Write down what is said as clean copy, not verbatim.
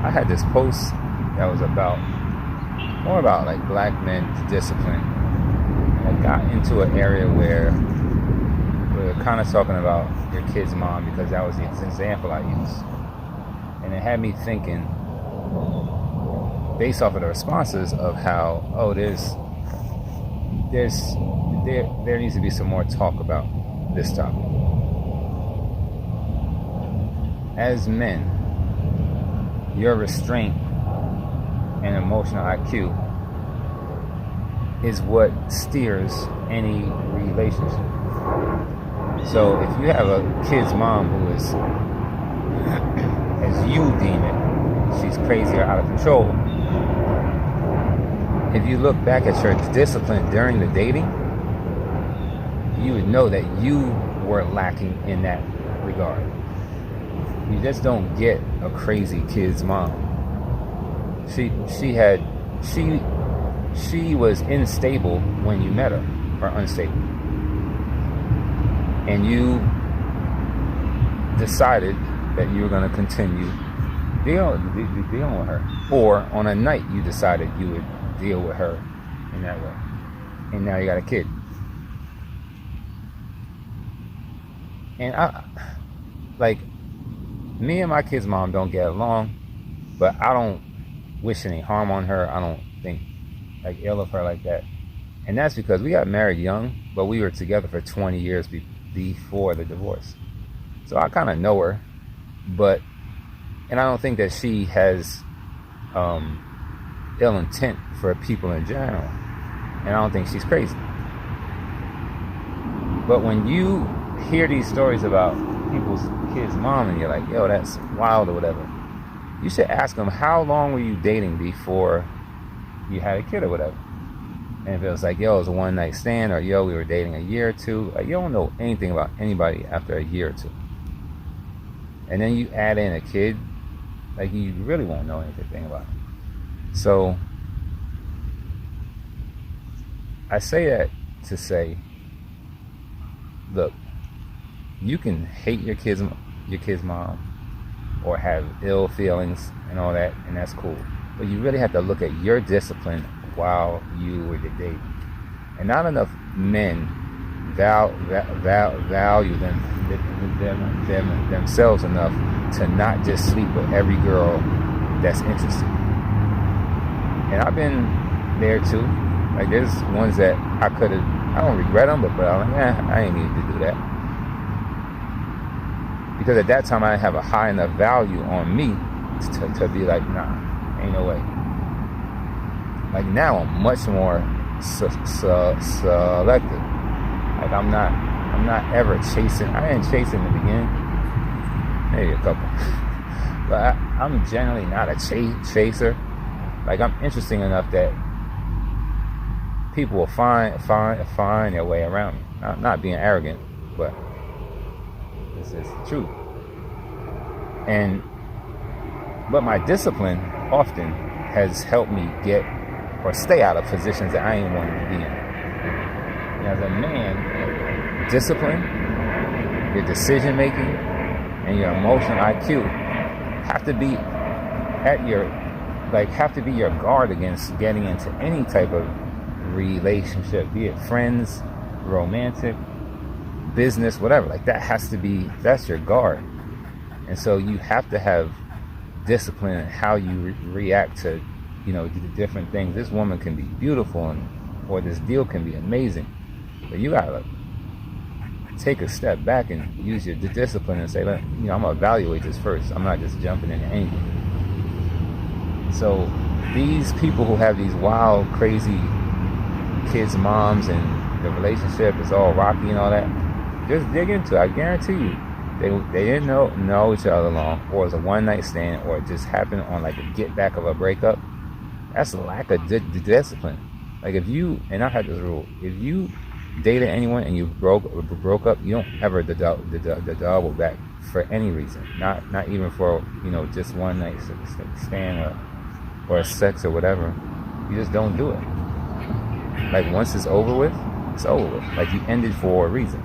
I had this post that was about more about like black men discipline. And I got into an area where we were kind of talking about your kid's mom because that was the example I used. And it had me thinking, based off of the responses, of how, oh, there needs to be some more talk about this topic. As men, your restraint and emotional IQ is what steers any relationship. So if you have a kid's mom who is, as you deem it, she's crazy or out of control, if you look back at your discipline during the dating, you would know that you were lacking in that regard. You just don't get a crazy kid's mom. She was unstable when you met her, or unstable. And you decided that you were going to continue dealing with her. Or on a night you decided you would deal with her in that way. And now you got a kid. And me and my kid's mom don't get along, but I don't wish any harm on her. I don't think like ill of her like that. And that's because we got married young, but we were together for 20 years before the divorce. So I kind of know her, and I don't think that she has ill intent for people in general. And I don't think she's crazy. But when you hear these stories about people's kids' mom and you're like, yo, that's wild or whatever, you should ask them, how long were you dating before you had a kid or whatever? And if it was like, yo, it was a one night stand, or yo, we were dating a year or two, like, you don't know anything about anybody after a year or two. And then you add in a kid, like, you really won't know anything about it. So I say that to say, look, you can hate your kid's mom or have ill feelings and all that, and that's cool. But you really have to look at your discipline while you were dating. And not enough men value themselves enough to not just sleep with every girl that's interested. And I've been there too. Like, there's ones that I don't regret them, but I'm like, I ain't need to do that. Because at that time I didn't have a high enough value on me to be like, nah, ain't no way. Like, now I'm much more selective. Like, I'm not ever chasing. I didn't chase in the beginning, maybe a couple, but I'm generally not a chaser. Like, I'm interesting enough that people will find their way around me. Not being arrogant, but this is the truth. But my discipline often has helped me get or stay out of positions that I ain't wanted to be in. And as a man, discipline, your decision making, and your emotional IQ have to be your guard against getting into any type of relationship, be it friends, romantic, business, whatever. Like, that's your guard. And so you have to have discipline in how you react to, the different things. This woman can be beautiful, or this deal can be amazing, but you gotta take a step back and use your discipline and say, I'm gonna evaluate this first. I'm not just jumping into anything. So these people who have these wild, crazy kids' moms, and the relationship is all rocky and all that, just dig into it. I guarantee you, they didn't know each other long, or it was a one night stand, or it just happened on like a get back of a breakup. That's a lack of discipline. Like, and I had this rule: if you dated anyone and you broke up, you don't ever double back for any reason. Not even for just one night stand or sex or whatever. You just don't do it. Like, once it's over with, it's over with. Like, you ended for a reason.